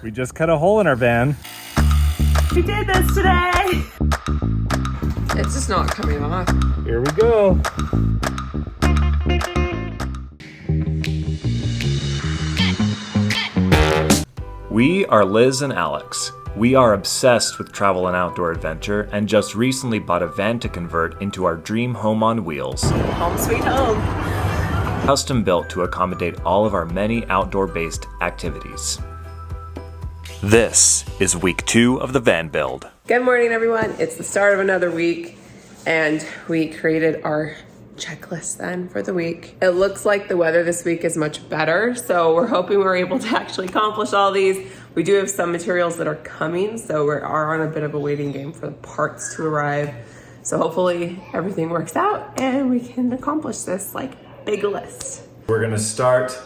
We just cut a hole in our van. We did this today. It's just not coming off. Here we go. We are Liz and Alex. We are obsessed with travel and outdoor adventure and just recently bought a van to convert into our dream home on wheels. Home sweet home. Custom built to accommodate all of our many outdoor-based activities. This is week 2 of the van build. Good morning, everyone. It's the start of another week, and we created our checklist then for the week. It looks like the weather this week is much better, so we're hoping we're able to actually accomplish all these. We do have some materials that are coming, so we are on a bit of a waiting game for the parts to arrive. So hopefully everything works out and we can accomplish this big list. We're gonna start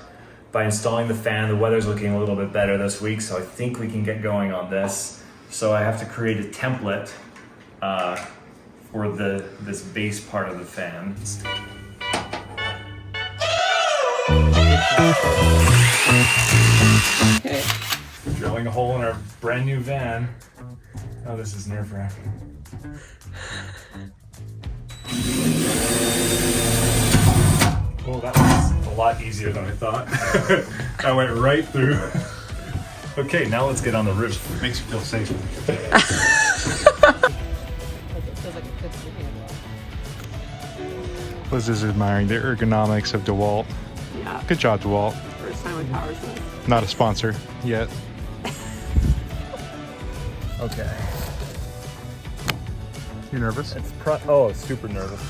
by installing the fan. The weather's looking a little bit better this week, so I think we can get going on this. So I have to create a template for this base part of the fan. Okay. We're drilling a hole in our brand new van. Oh, this is nerve-wracking. Well, that was a lot easier than I thought. That went right through. Okay, now let's get on the roof. It makes you feel safe. Liz is admiring the ergonomics of DeWalt. Yeah. Good job, DeWalt. First time with power tools. Not a sponsor yet. Okay. You nervous? Super nervous.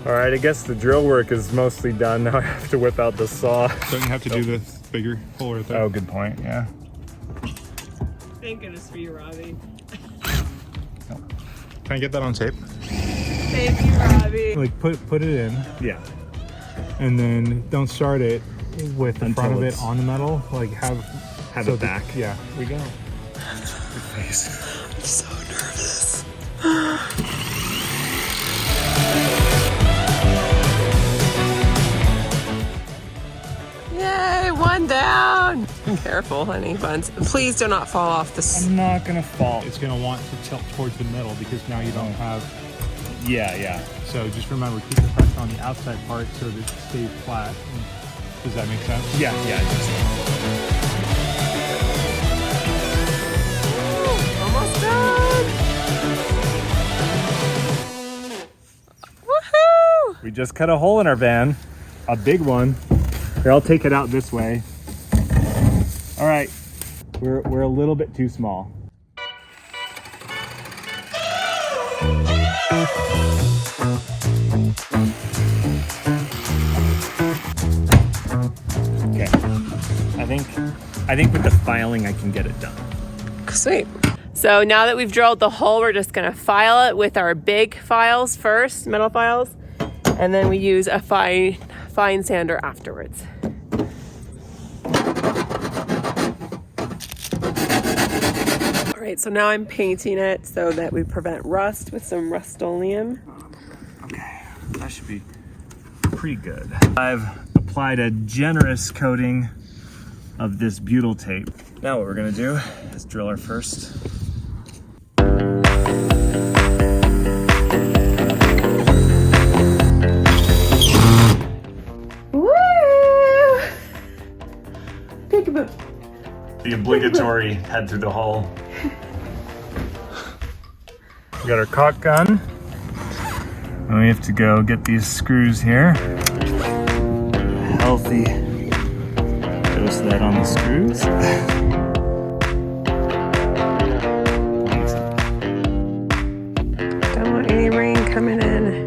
All right, I guess the drill work is mostly done. Now I have to whip out the saw. Don't you have to do the bigger hole right there? Oh, good point, yeah. Thank goodness for you, Robbie. Can I get that on tape? Thank you, Robbie. Like put it in, Yeah. and then don't start it with the Until front of it it's- on the metal. Like have Have it back. Yeah. We go. Good face. I'm so nervous. Yay, one down. Careful, honey buns. Please do not fall off this. I'm not gonna fall. It's gonna want to tilt towards the middle because now you don't have. Yeah. So just remember, keep the pressure on the outside part so that it stays flat. Does that make sense? Yeah. Almost done. Woohoo! We just cut a hole in our van, a big one. Here, I'll take it out this way. All right, we're a little bit too small. Okay, I think with the filing I can get it done. Sweet. So now that we've drilled the hole, we're just gonna file it with our big files first, metal files, and then we use a fine sander afterwards. All right, so now I'm painting it so that we prevent rust with some Rust-Oleum. Okay, that should be pretty good. I've applied a generous coating of this butyl tape. Now what we're gonna do is drill our first. Woo! Peekaboo. The obligatory head through the hole. We got our caulk gun. And we have to go get these screws here. Healthy dose of that on the screws. Don't want any rain coming in.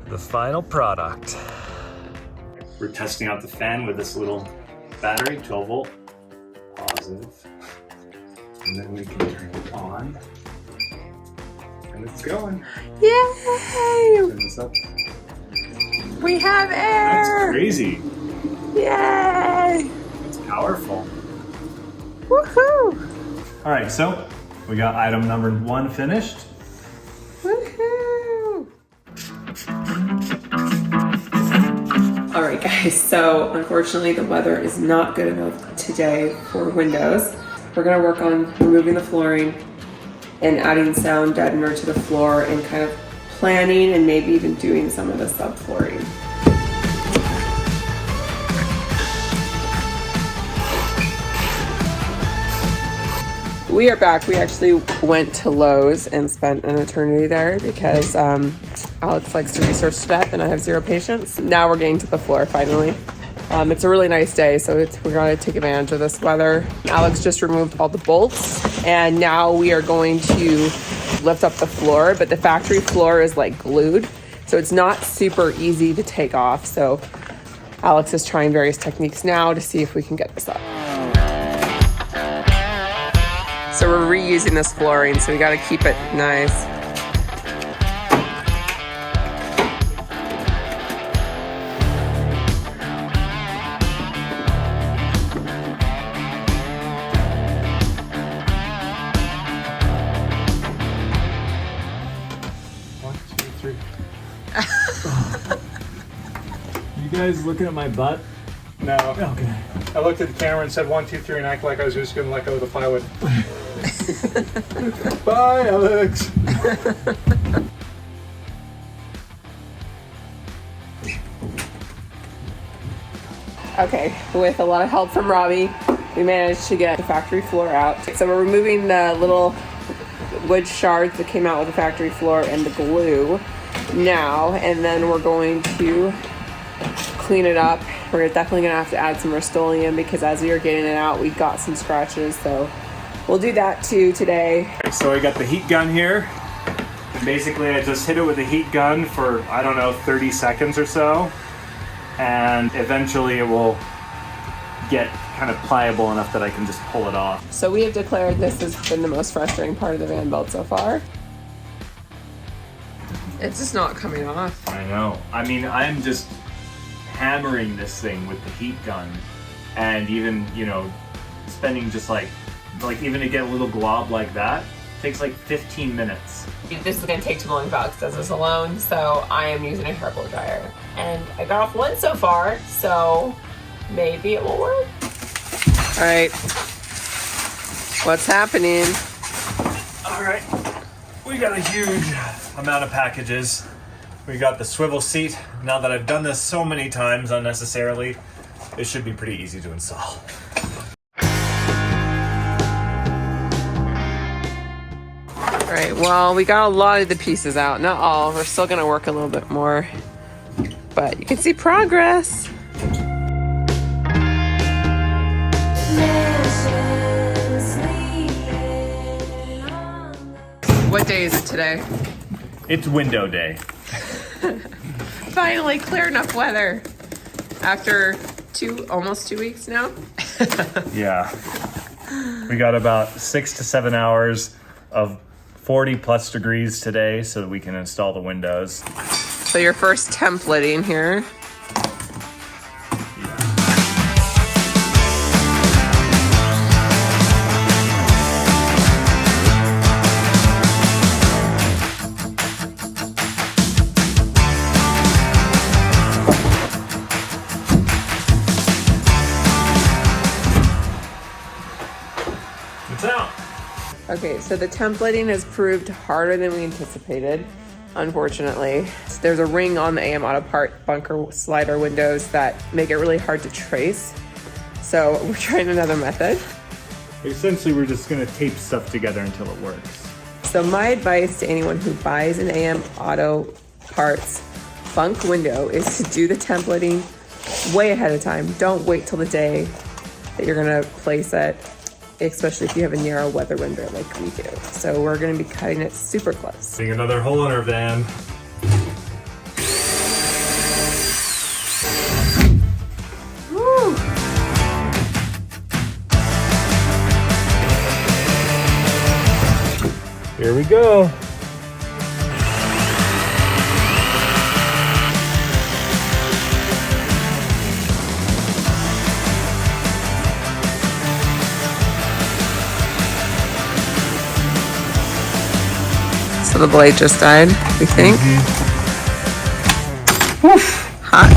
The final product. We're testing out the fan with this little battery, 12 volt, positive. And then we can turn it on. And it's going. Yay! Turn this up. We have That's air! crazy. Yay! It's powerful. Woohoo! All right, so we got item number 1 finished. Woohoo! All right, guys, so unfortunately the weather is not good enough today for windows. We're gonna work on removing the flooring and adding sound deadener to the floor and kind of planning and maybe even doing some of the subflooring. We are back. We actually went to Lowe's and spent an eternity there because Alex likes to research to death and I have zero patience. Now we're getting to the floor finally. It's a really nice day, so we're going to take advantage of this weather. Alex just removed all the bolts and now we are going to lift up the floor, but the factory floor is like glued, so it's not super easy to take off. So Alex is trying various techniques now to see if we can get this up. So we're reusing this flooring, so we got to keep it nice. You guys looking at my butt? No. Okay. I looked at the camera and said 1, 2, 3 and acted like I was just gonna let go of the plywood. Bye, Alex. Okay, with a lot of help from Robbie, we managed to get the factory floor out. So we're removing the little wood shards that came out with the factory floor and the glue now, and then we're going to clean it up. We're definitely gonna have to add some Rust-Oleum because as we were getting it out, we got some scratches, so we'll do that too today. So I got the heat gun here. And basically I just hit it with a heat gun for, I don't know, 30 seconds or so. And eventually it will get kind of pliable enough that I can just pull it off. So we have declared this has been the most frustrating part of the van build so far. It's just not coming off. I know. I mean, I'm just hammering this thing with the heat gun and even, you know, spending just like even to get a little glob like that takes like 15 minutes. This is gonna take too long if Alex does this alone, so I am using a hair blow dryer. And I got off one so far, so maybe it will work. All right, what's happening? All right, we got a huge amount of packages. We got the swivel seat. Now that I've done this so many times unnecessarily, it should be pretty easy to install. All right, well, we got a lot of the pieces out. Not all, we're still gonna work a little bit more, but you can see progress. What day is it today? It's window day. Finally clear enough weather after almost 2 weeks now. Yeah. We got about 6 to 7 hours of 40 plus degrees today so that we can install the windows. So your first templating here. Okay, so the templating has proved harder than we anticipated, unfortunately. There's a ring on the AM Auto Part bunker slider windows that make it really hard to trace. So we're trying another method. Essentially, we're just gonna tape stuff together until it works. So my advice to anyone who buys an AM Auto Parts bunk window is to do the templating way ahead of time. Don't wait till the day that you're gonna place it, especially if you have a narrow weather window like we do. So we're gonna be cutting it super close. Seeing another hole in our van. Woo. Here we go. So the blade just died, we think. Woof. Hot.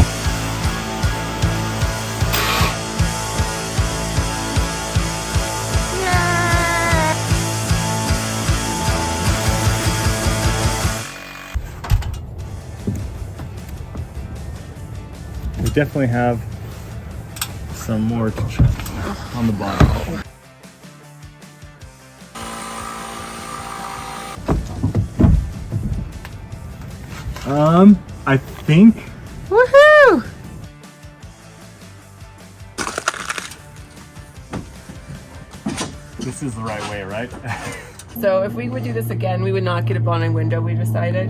We definitely have some more to try on the bottom. I think. Woohoo! This is the right way, right? So if we would do this again, we would not get a blind window, we decided.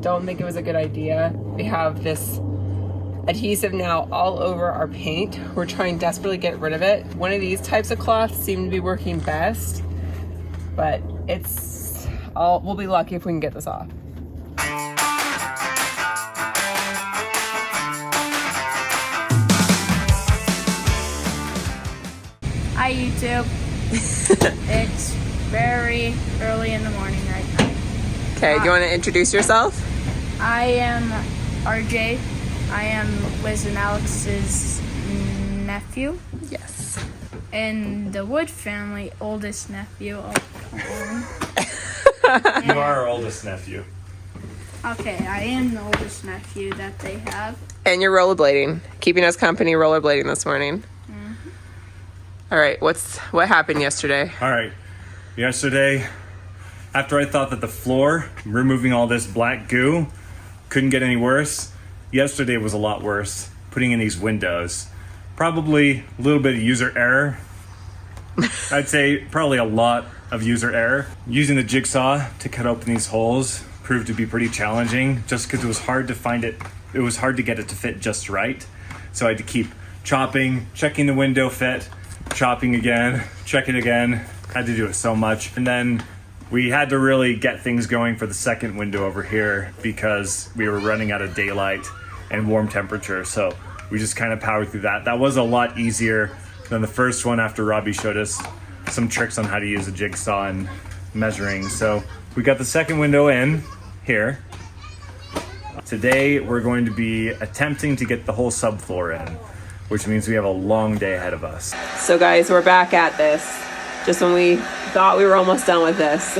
Don't think it was a good idea. We have this adhesive now all over our paint. We're trying desperately to get rid of it. One of these types of cloths seem to be working best, but we'll be lucky if we can get this off. Hi YouTube. It's very early in the morning right now. Okay, do you want to introduce yourself? I am RJ. I am Liz and Alex's nephew. Yes. And the Wood family, oldest nephew. Oh, come on. You are our oldest nephew. Okay, I am the oldest nephew that they have. And you're rollerblading, keeping us company rollerblading this morning. All right, what happened yesterday? All right, yesterday, after I thought that the floor, removing all this black goo, couldn't get any worse, yesterday was a lot worse, putting in these windows. Probably a little bit of user error. I'd say probably a lot of user error. Using the jigsaw to cut open these holes proved to be pretty challenging just because it was hard to find it. It was hard to get it to fit just right. So I had to keep chopping, checking the window fit, chopping again, checking again. Had to do it so much. And then we had to really get things going for the second window over here because we were running out of daylight and warm temperature. So we just kind of powered through that. That was a lot easier than the first one after Robbie showed us some tricks on how to use a jigsaw and measuring. So we got the second window in here. Today we're going to be attempting to get the whole subfloor in, which means we have a long day ahead of us. So guys, we're back at this. Just when we thought we were almost done with this.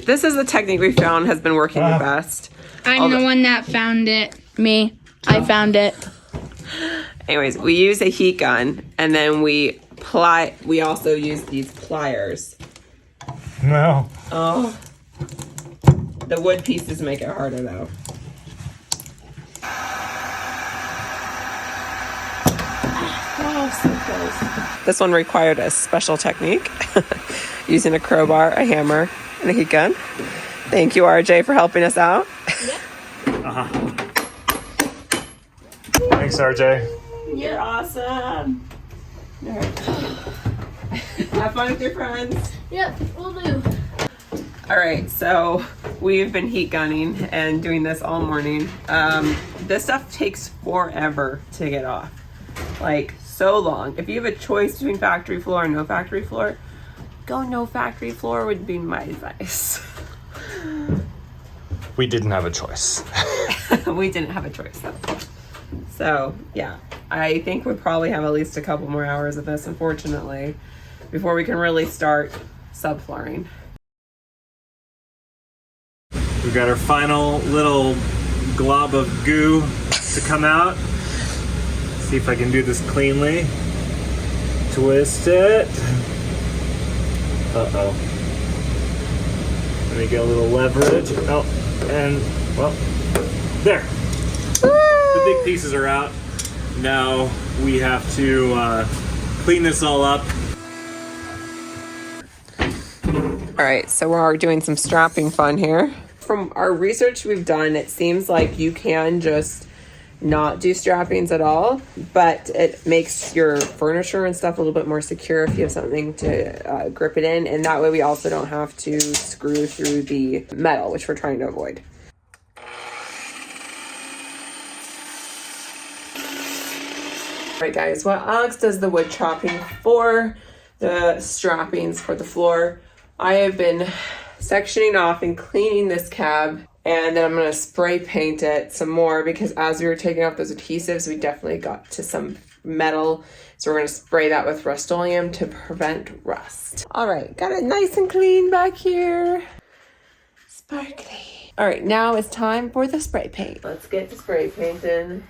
This is the technique we found has been working the best. I'm the one that found it. Me. I found it. Anyways, we use a heat gun and then we also use these pliers. No. Oh. The wood pieces make it harder though. Oh, so close. This one required a special technique using a crowbar, a hammer, and a heat gun. Thank you, RJ, for helping us out. Thanks, RJ. You're awesome. All right. Have fun with your friends. Yep, we'll do. All right, so we've been heat gunning and doing this all morning. This stuff takes forever to get off. Like, so long. If you have a choice between factory floor and no factory floor, go no factory floor would be my advice. We didn't have a choice. We didn't have a choice though. So yeah, I think we probably have at least a couple more hours of this, unfortunately, before we can really start subflooring. We've got our final little glob of goo to come out. See if I can do this cleanly. Twist it. Uh-oh. Let me get a little leverage. Oh, and, well, there. The big pieces are out. Now we have to clean this all up. All right, so we're doing some strapping fun here. From our research we've done, it seems like you can just not do strappings at all, but it makes your furniture and stuff a little bit more secure if you have something to grip it in, and that way we also don't have to screw through the metal, which we're trying to avoid. All right guys, while Alex does the wood chopping for the strappings for the floor, I have been sectioning off and cleaning this cab, and then I'm gonna spray paint it some more because as we were taking off those adhesives, we definitely got to some metal. So we're gonna spray that with Rust-Oleum to prevent rust. All right, got it nice and clean back here. Sparkly. All right, now it's time for the spray paint. Let's get the spray paint in.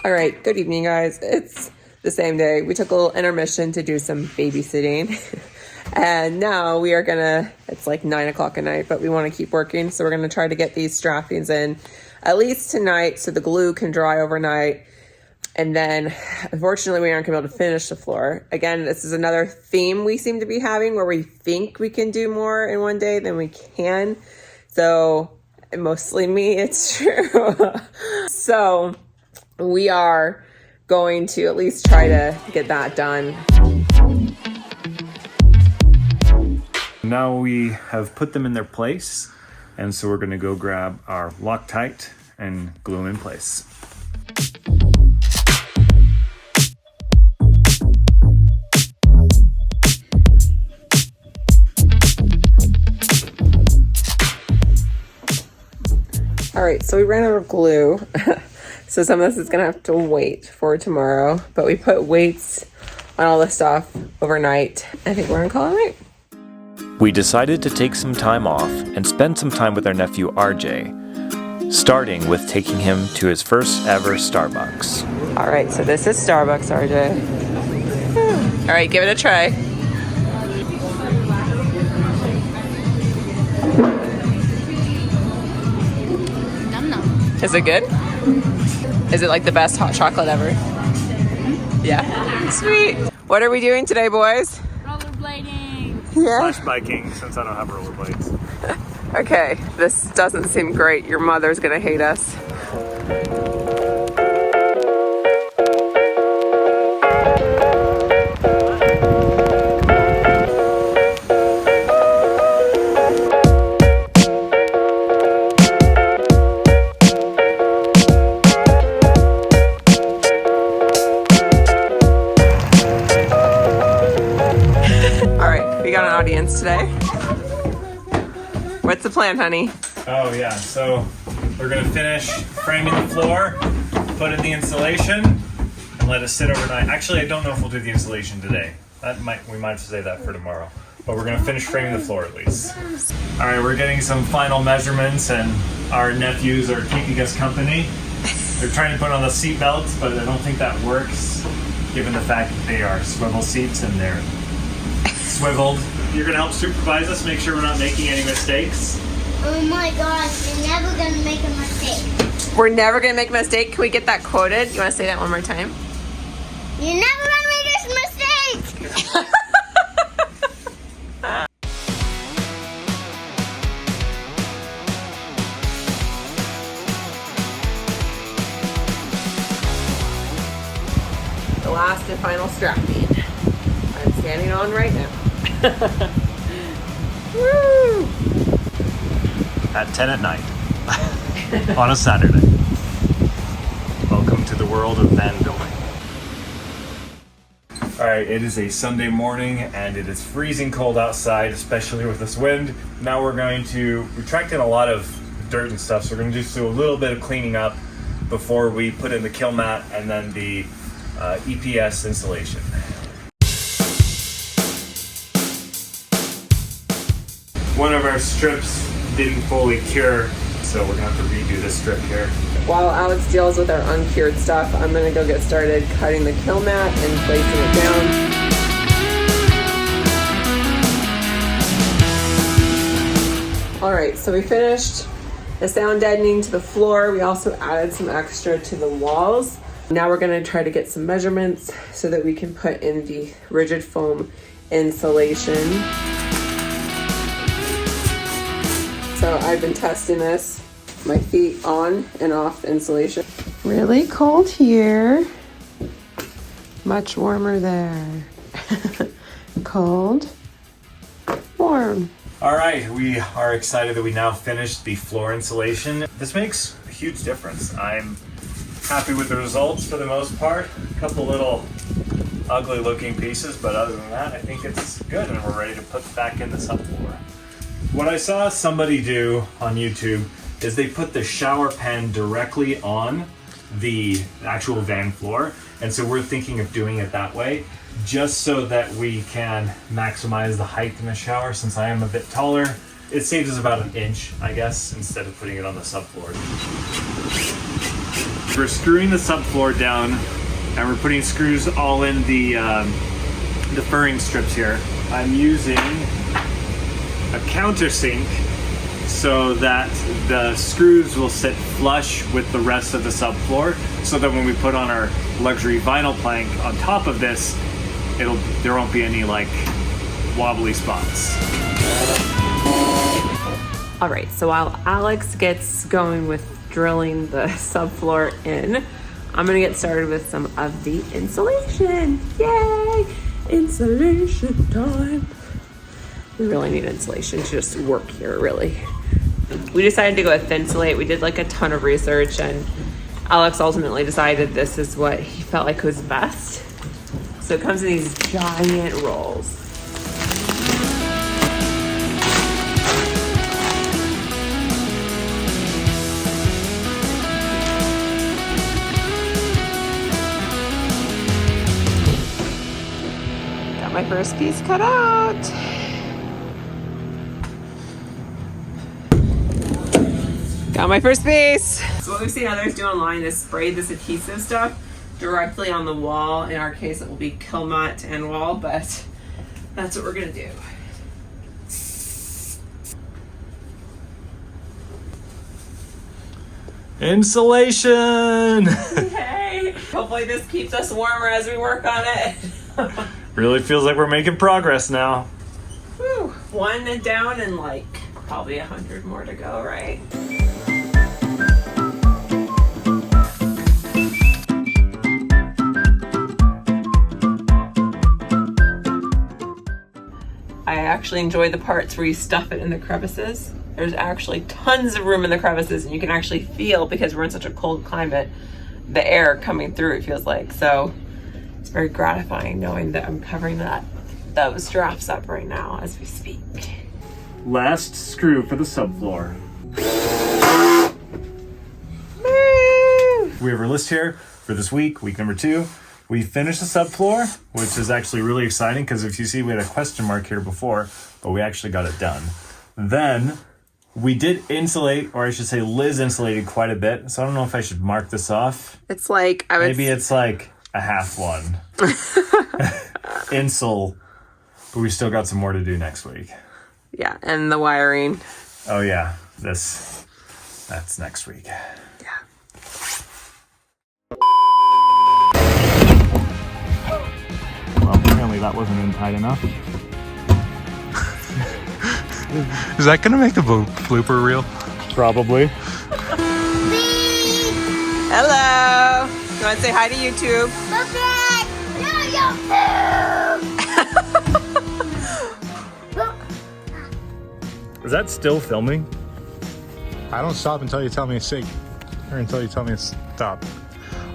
All right, good evening, guys. It's the same day. We took a little intermission to do some babysitting. And now we are it's like 9 o'clock at night, but we want to keep working. So we're gonna try to get these strappings in at least tonight so the glue can dry overnight. And then unfortunately we aren't gonna be able to finish the floor. Again, this is another theme we seem to be having where we think we can do more in one day than we can. So mostly me, it's true. So we are going to at least try to get that done. Now we have put them in their place, and so we're gonna go grab our Loctite and glue them in place. All right, so we ran out of glue. So some of this is gonna have to wait for tomorrow, but we put weights on all this stuff overnight. I think we're gonna call it a night. We decided to take some time off and spend some time with our nephew RJ, starting with taking him to his first ever Starbucks. All right, so this is Starbucks, RJ. All right, give it a try. Num num. Is it good? Is it like the best hot chocolate ever? Yeah. Sweet. What are we doing today, boys? Rollerblading. Yeah. Slash biking, since I don't have rollerblades. Okay, this doesn't seem great. Your mother's gonna hate us. Audience today. What's the plan, honey? Oh yeah, so we're gonna finish framing the floor, put in the insulation, and let it sit overnight. Actually, I don't know if we'll do the insulation today. We might save that for tomorrow. But we're gonna finish framing the floor at least. All right, we're getting some final measurements, and our nephews are keeping us company. They're trying to put on the seat belts, but I don't think that works, given the fact that they are swivel seats and they're swiveled. You're gonna help supervise us, make sure we're not making any mistakes. Oh my gosh, you're never gonna make a mistake. We're never gonna make a mistake. Can we get that quoted? You wanna say that one more time? You're never gonna make a mistake! The last and final strapping. I'm standing on right now. Woo! At 10 at night on a Saturday. Welcome to the world of van building. All right, it is a Sunday morning and it is freezing cold outside, especially with this wind. Now we're going to retract in a lot of dirt and stuff, so we're going to just do a little bit of cleaning up before we put in the kill mat and then the EPS insulation. One of our strips didn't fully cure, so we're gonna have to redo this strip here. While Alex deals with our uncured stuff, I'm gonna go get started cutting the kill mat and placing it down. All right, so we finished the sound deadening to the floor. We also added some extra to the walls. Now we're gonna try to get some measurements so that we can put in the rigid foam insulation. So I've been testing this my feet on and off the insulation. Really cold here. Much warmer there. Cold, warm. All right, we are excited that we now finished the floor insulation. This makes a huge difference. I'm happy with the results for the most part. A couple little ugly looking pieces, but other than that, I think it's good and we're ready to put back in the subfloor. What I saw somebody do on YouTube is they put the shower pen directly on the actual van floor. And so we're thinking of doing it that way, just so that we can maximize the height in the shower. Since I am a bit taller, it saves us about an inch, I guess, instead of putting it on the subfloor. We're screwing the subfloor down and we're putting screws all in the furring strips here. I'm using a countersink so that the screws will sit flush with the rest of the subfloor, so that when we put on our luxury vinyl plank on top of this, there won't be any like wobbly spots. All right, so while Alex gets going with drilling the subfloor in, I'm gonna get started with some of the insulation. Yay! Insulation time. We really need insulation to just work here, really. We decided to go with Thinsulate. We did like a ton of research and Alex ultimately decided this is what he felt like was best. So it comes in these giant rolls. Got my first piece cut out. Got my first piece. So what we've seen others do online is spray this adhesive stuff directly on the wall. In our case, it will be Kilmat and wall, but that's what we're gonna do. Insulation! Hey, hopefully this keeps us warmer as we work on it. Really feels like we're making progress now. Whew. One down and like probably 100 more to go, right? I actually enjoy the parts where you stuff it in the crevices. There's actually tons of room in the crevices and you can actually feel, because we're in such a cold climate, the air coming through, it feels like. So it's very gratifying knowing that I'm covering those drafts up right now as we speak. Last screw for the subfloor. We have our list here for this week number 2. We finished the subfloor, which is actually really exciting because if you see, we had a question mark here before, but we actually got it done. Then we did insulate, or I should say Liz insulated quite a bit. So I don't know if I should mark this off. It's like, maybe it's like a half one. Insul, but we still got some more to do next week. Yeah, and the wiring. Oh yeah, that's next week. Well, apparently that wasn't in tight enough. Is that gonna make the blooper reel? Probably. Hello. You want to say hi to YouTube? Is that still filming? I don't stop until you tell me to say, or until you tell me to stop.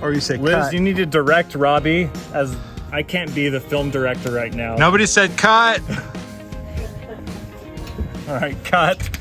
Or you say Liz, cut. you need to direct Robbie, as I can't be the film director right now. Nobody said cut. All right, cut.